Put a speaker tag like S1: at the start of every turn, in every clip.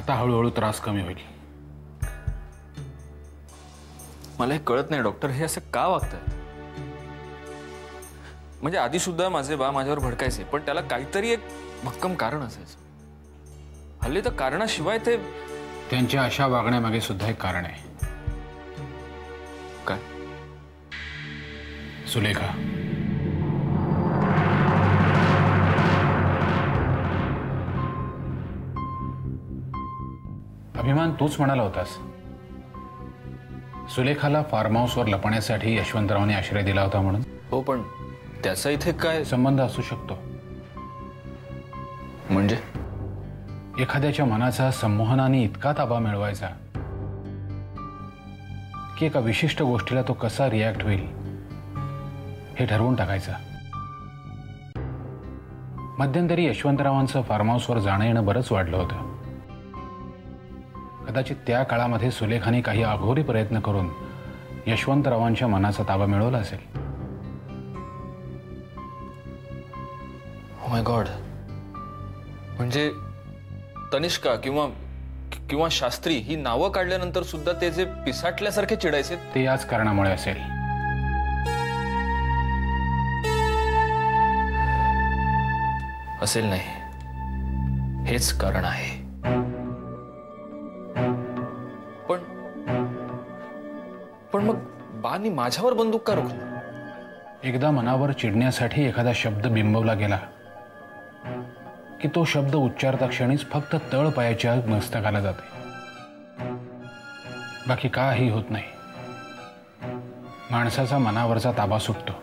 S1: आता हळूहळू त्रास कमी होईल.
S2: मला हे कळत नाही डॉक्टर, हे असं का वागताय? म्हणजे आधी सुद्धा माझे बा माझ्यावर भडकायचे, पण त्याला काहीतरी एक भक्कम कारण असायचं. हल्ली तर कारणाशिवाय ते
S1: त्यांच्या अशा वागण्यामागे सुद्धा एक कारण आहे.
S2: काय?
S1: सुलेखा. अभिमान, तूच म्हणाला होतास सुलेखाला फार्म हाऊसवर लपण्यासाठी यशवंतरावांनी आश्रय दिला होता म्हणून.
S2: हो, पण त्याचा इथे काय
S1: संबंध असू शकतो?
S2: म्हणजे
S1: एखाद्याच्या मनाचा संमोहनाने इतका ताबा मिळवायचा की एका विशिष्ट गोष्टीला तो कसा रिॲक्ट होईल हे ठरवून टाकायचं. मध्यंतरी यशवंतरावांचं फार्म हाऊसवर जाणं येणं बरंच वाढलं होतं. कदाचित त्या काळामध्ये सुलेखाने काही अघोरी प्रयत्न करून यशवंतरावांच्या मनाचा ताबा मिळवला असेल.
S2: ओ माय गॉड, म्हणजे तनिष्का किंवा शास्त्री ही नावं काढल्यानंतर सुद्धा ते जे पिसाटल्यासारखे चिडायचे
S1: ते याच कारणामुळे असेल.
S2: असेल नाही, हेच कारण आहे. पण मग बानी माझ्यावर बंदूक का रोखली?
S1: एकदा मनावर चिडण्यासाठी एखादा शब्द बिंबवला गेला की तो शब्द उच्चारता क्षणीच फक्त तळ पायाच्या मस्तकाला जाते, बाकी काही होत नाही. माणसाचा मनावरचा ताबा सुटतो.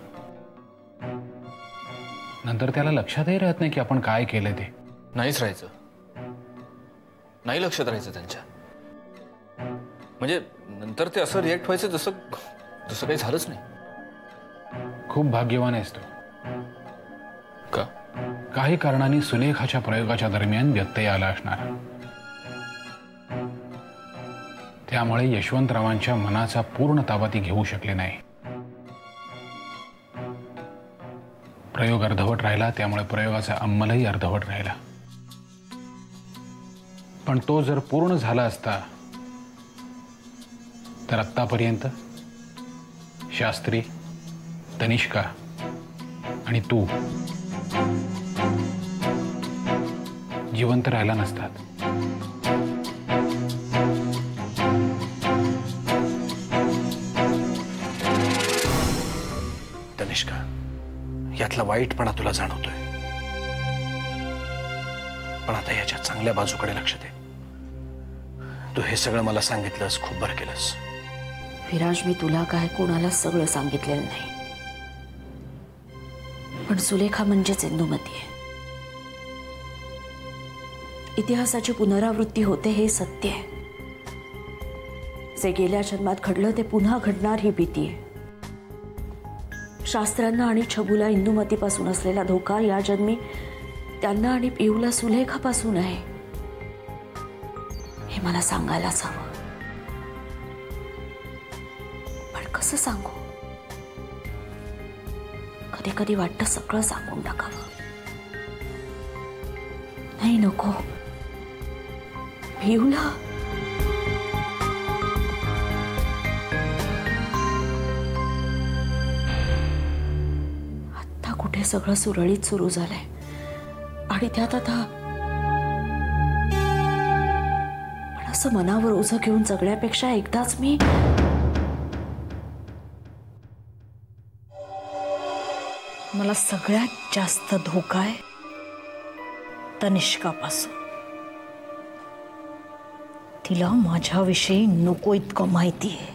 S1: नंतर त्याला लक्षातही राहत नाही की आपण काय केलं ते.
S2: नाहीच राहायचं, नाही लक्षात राहायचं त्यांच्या. म्हणजे नंतर ते असं रिॲक्ट व्हायचं जसं काही झालंच नाही.
S1: खूप भाग्यवान आहेस तू.
S2: का?
S1: काही कारणाने सुलेखाच्या प्रयोगाच्या दरम्यान व्यत्यय आला असणार. त्यामुळे यशवंतरावांच्या मनाचा पूर्ण ताबा ती घेऊ शकले नाही. प्रयोग अर्धवट राहिला, त्यामुळे प्रयोगाचा अंमलही अर्धवट राहिला. पण तो जर पूर्ण झाला असता तर आत्तापर्यंत शास्त्री, तनिष्का आणि तू जिवंत राहिला नसतात.
S3: तनिष्का, यातला वाईटपणा तुला जाणवतोय, पण आता याच्या चांगल्या बाजूकडे लक्ष दे. तू हे सगळं मला सांगितलंस, खूप बरं केलंस.
S4: विराज, मी तुला काय कोणाला सगळं सांगितलेलं नाही, पण सुलेखा म्हणजेच इंदुमती आहे. इतिहासाची पुनरावृत्ती होते हे सत्य आहे. जे गेल्या जन्मात घडलं ते पुन्हा घडणार ही भीती आहे. शास्त्रांना आणि छबूला इंदुमतीपासून असलेला धोका या जन्मी त्यांना आणि पिऊला सुलेखापासून आहे हे मला सांगायलाच हवं. पण कसं सांगू? कधी कधी वाटतं सगळं सांगून टाकावं. नाही, नको. पिऊला आता कुठे सगळं सुरळीत सुरू झालंय आणि त्यात आता पण असं मनावर ओझं घेऊन जगण्यापेक्षा एकदाच मला सगळ्यात जास्त धोका आहे तनिष्कापासून. तिला माझ्याविषयी नको इतकं माहिती आहे.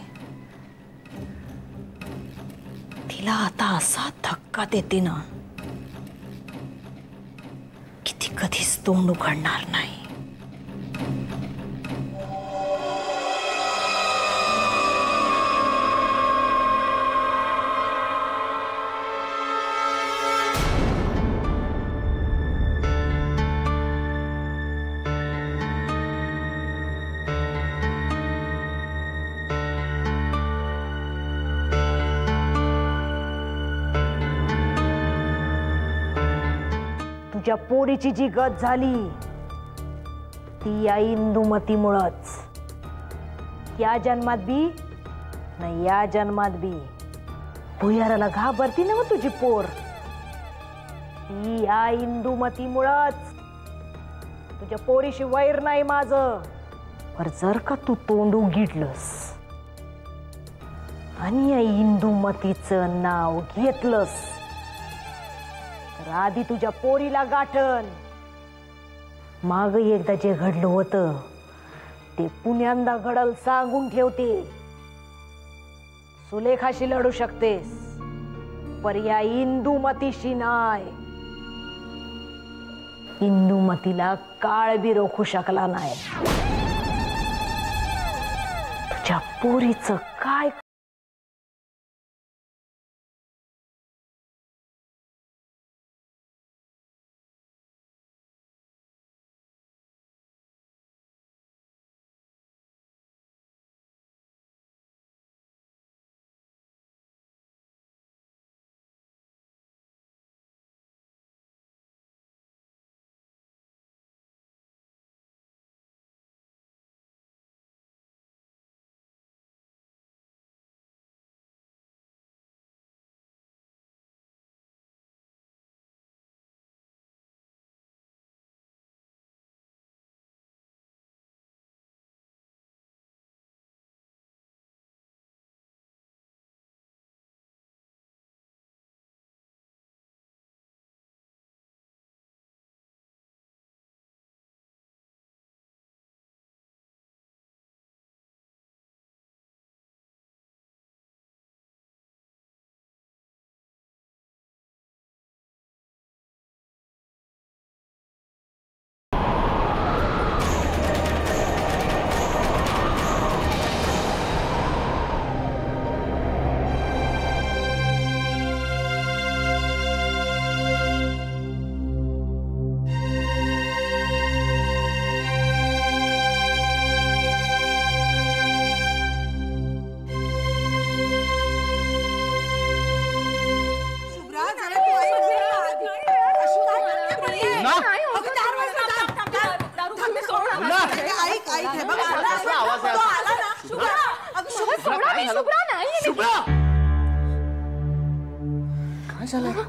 S4: तिला आता असा धक्का देते ना की ती कधीच तोंड उघडणार नाही.
S5: तुझ्या पोरीची जी गत झाली ती या इंदुमतीमुळंच. या जन्मात बी नाही या जन्मात बी भुयाराला घाबरती ना मग तुझी पोर. ती या इंदुमतीमुळंच. तुझ्या पोरीशी वैर नाही माझं. पर जर का तू तोंड उघडलंस आणि या इंदुमतीचं नाव घेतलंस तर आधी तुझ्या पोरीला गाठन. माग एकदा जे घडलं होतं ते पुण्यांदा घडल सांगून ठेवते. सुलेखाशी लढू शकतेस पर या इंदुमतीशी नाही. इंदुमतीला काळ बी रोखू शकला नाही. तुझ्या पोरीचं काय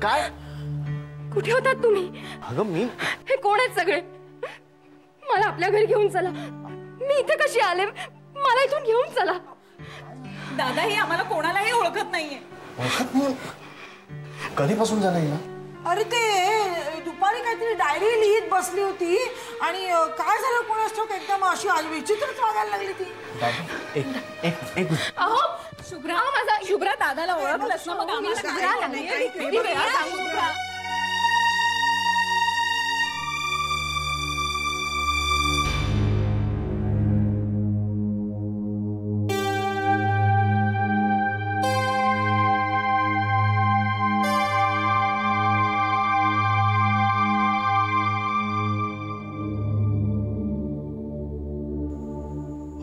S3: काय?
S6: कुठे होतात तुम्ही?
S3: अगं मी
S6: हे कोण आहेत सगळे? मला आपल्या घरी घेऊन चला. मी इथे कशी आले? मला इथून घेऊन चला.
S7: दादा ही आम्हाला कोणालाही ओळखत नाहीये.
S3: ओळखत नाही? कधीपासून झालं हिला?
S7: अरे ते दुपारी काहीतरी डायरी लिहित बसली होती आणि काय झालं कोणास ठाऊक एकदम अशी विचित्रच वागायला लागली ती.
S3: एक
S6: अहो शुभ्रा, माझा
S7: शुभ्रा दादाला ओळखलंस ना मग आम्हाला काय?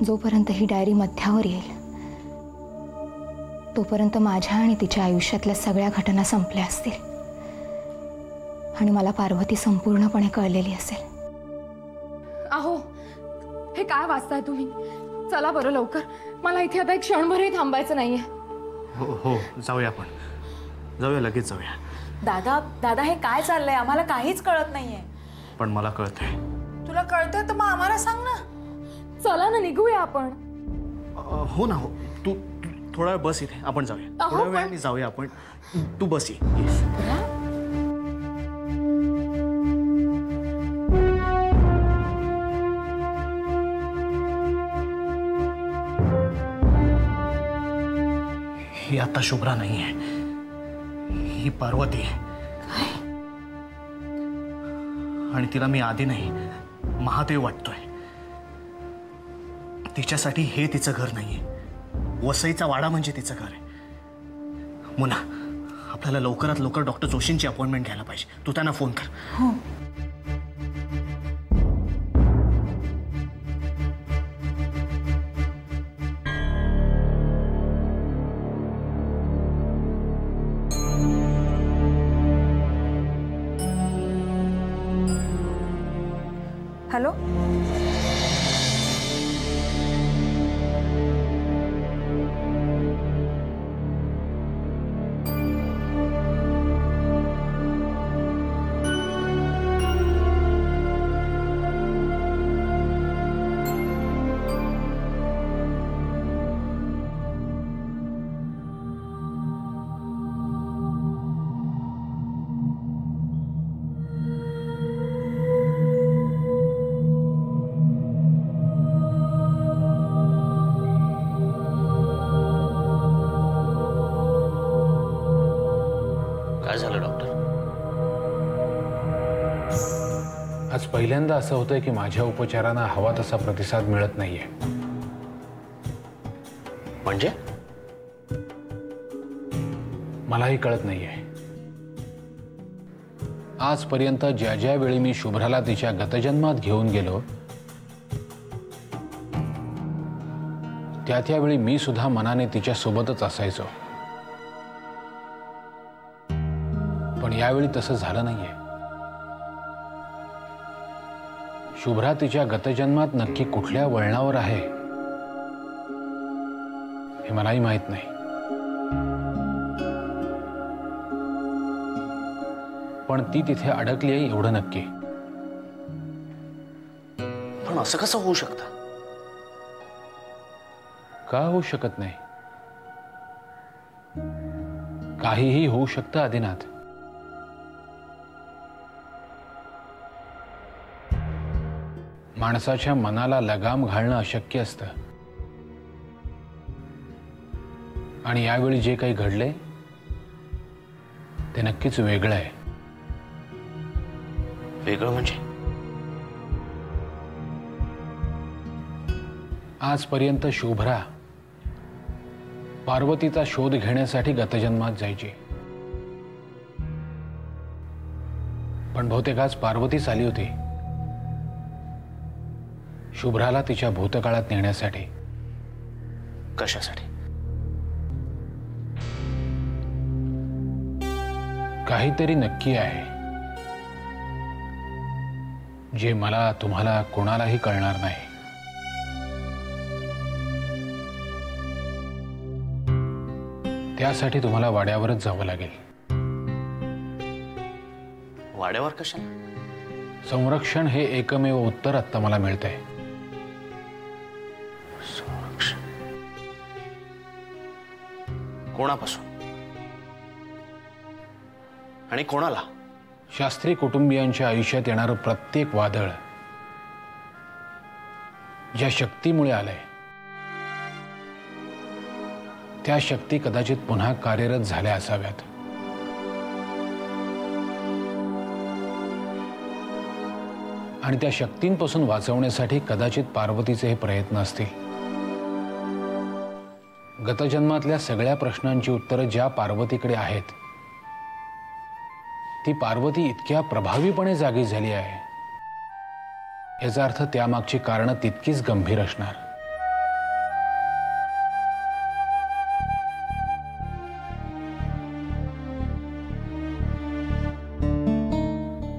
S6: जोपर्यंत ही डायरी मध्यावर येईल तोपर्यंत माझ्या आणि तिच्या आयुष्यातल्या सगळ्या घटना संपल्या असतील आणि मला पार्वती संपूर्णपणे कळलेली असेल. अहो हे काय वाचताय तुम्ही? चला बरं लवकर. मला इथे आता एक क्षणभरही थांबायचं नाहीये.
S3: हो जाऊया आपण. जाऊया लगेच जाऊया.
S7: दादा दादा हे काय चाललंय? आम्हाला काहीच कळत नाहीये.
S3: पण मला कळतंय.
S7: तुला कळतंय तर मग आम्हाला सांग ना.
S6: चला ना निघूया आपण.
S3: हो ना हो. तू थोडा वेळ बस इथे. आपण जाऊया. थोड्या वेळाने जाऊया आपण. तू बस ये. ही आता शुभ्रा नाही आहे. ही पार्वती आहे. आणि तिला मी आधी नाही महादेव वाटतोय. तिच्यासाठी हे तिचं घर नाहीये. वसईचा वाडा म्हणजे तिचं घर आहे. मुना आपल्याला लवकरात लवकर डॉक्टर जोशींची अपॉइंटमेंट घ्यायला पाहिजे. तू त्यांना फोन कर.
S7: हो. हॅलो
S1: पहिल्यांदा असं होतंय की माझ्या उपचारांना हवा तसा प्रतिसाद मिळत नाहीये.
S3: म्हणजे
S1: मलाही कळत नाहीये. आजपर्यंत ज्या ज्या वेळी मी शुभ्राला तिच्या गतजन्मात घेऊन गेलो त्यावेळी मी सुद्धा मनाने तिच्या सोबतच असायचो. पण यावेळी तसं झालं नाहीये. शुभ्रा तिच्या गतजन्मात नक्की कुठल्या वळणावर आहे हे मलाही माहित नाही. पण ती तिथे अडकली आहे एवढं नक्की.
S3: पण असं कसं होऊ शकतं?
S1: का होऊ शकत नाही? काहीही होऊ शकतं आदिनाथ. माणसाच्या मनाला लगाम घालणं अशक्य असतं. आणि यावेळी जे काही घडले ते नक्कीच वेगळं आहे.
S3: वेगळं म्हणजे?
S1: आजपर्यंत शुभ्रा पार्वतीचा शोध घेण्यासाठी गतजन्मात जायची. पण बहुतेक आज पार्वतीच आली होती शुभ्राला तिच्या भूतकाळात नेण्यासाठी.
S3: कशासाठी?
S1: काहीतरी नक्की आहे जे मला, तुम्हाला, कोणालाही कळणार नाही. त्यासाठी तुम्हाला वाड्यावरच जावं लागेल.
S3: वाड्यावर कशाला?
S1: संरक्षण हे एकमेव उत्तर आत्ता मला मिळतंय.
S3: संरक्षण कोणापासून आणि कोणाला?
S1: शास्त्री कुटुंबियांच्या आयुष्यात येणारं प्रत्येक वादळ ज्या शक्तीमुळे आलंय त्या शक्ती कदाचित पुन्हा कार्यरत झाल्या असाव्यात. आणि त्या शक्तींपासून वाचवण्यासाठी कदाचित पार्वतीचे हे प्रयत्न असतील. गतजन्मातल्या सगळ्या प्रश्नांची उत्तरं ज्या पार्वतीकडे आहेत ती पार्वती इतक्या प्रभावीपणे जागी झाली आहे याचा अर्थ त्यामागची कारणं तितकीच गंभीर असणार.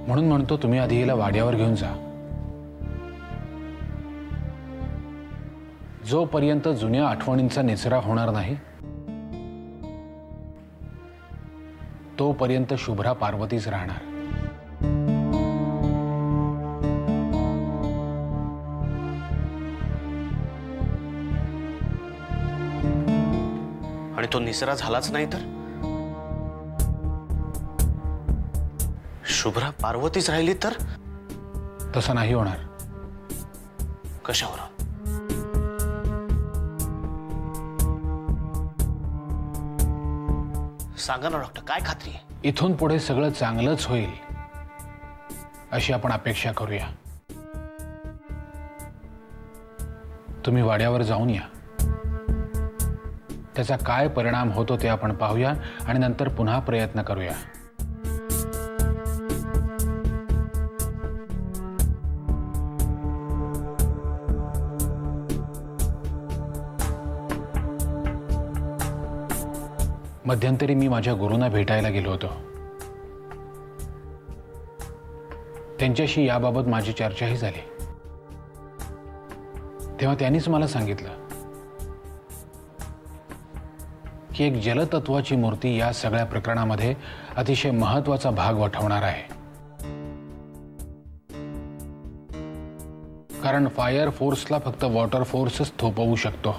S1: म्हणून म्हणतो तुम्ही आधी हिला वाड्यावर घेऊन जा. जोपर्यंत जुन्या आठवणींचा निचरा होणार नाही तोपर्यंत शुभ्रा पार्वतीच राहणार.
S3: आणि तो निसरा झालाच नाही तर शुभ्रा पार्वतीच राहिली तर?
S1: तसं नाही होणार.
S3: कशावर? सांगा ना डॉक्टर, काय खात्री आहे?
S1: इथून पुढे सगळं चांगलंच होईल अशी आपण अपेक्षा करूया. तुम्ही वाड्यावर जाऊन या. त्याचा काय परिणाम होतो ते आपण पाहूया आणि नंतर पुन्हा प्रयत्न करूया. मध्यंतरी मी माझ्या गुरूंना भेटायला गेलो होतो. त्यांच्याशी याबाबत माझी चर्चाही झाली. तेव्हा त्यांनीच मला सांगितलं की एक जलतत्वाची मूर्ती या सगळ्या प्रकरणामध्ये अतिशय महत्त्वाचा भाग वठवणार आहे. कारण फायर फोर्सला फक्त वॉटर फोर्सच थोपवू शकतो.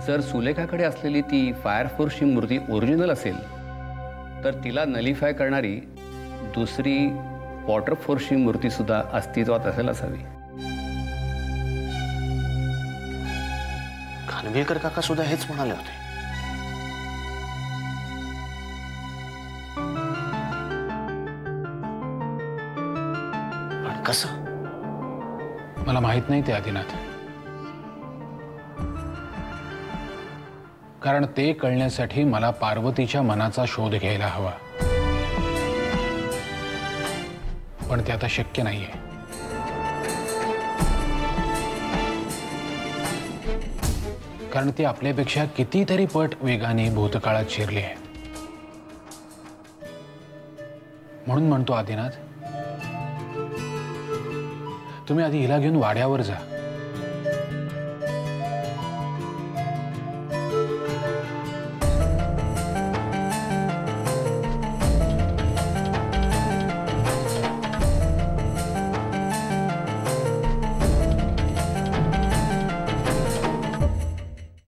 S8: जर सुलेखाकडे असलेली ती फायर फोर्सची मूर्ती ओरिजिनल असेल तर तिला नलिफाय करणारी दुसरी वॉटर फोर्सची मूर्ती सुद्धा अस्तित्वात असेल असावी.
S3: खानविलकर काका सुद्धा हेच म्हणाले होते. पण कसं
S1: मला माहित नाही ते आदिनाथ. कारण ते कळण्यासाठी मला पार्वतीच्या मनाचा शोध घ्यायला हवा. पण ते आता शक्य नाहीये. कारण ती आपल्यापेक्षा कितीतरी पट वेगाने भूतकाळात शिरली आहे. म्हणून म्हणतो आदिनाथ, तुम्ही आधी हिला घेऊन वाड्यावर जा.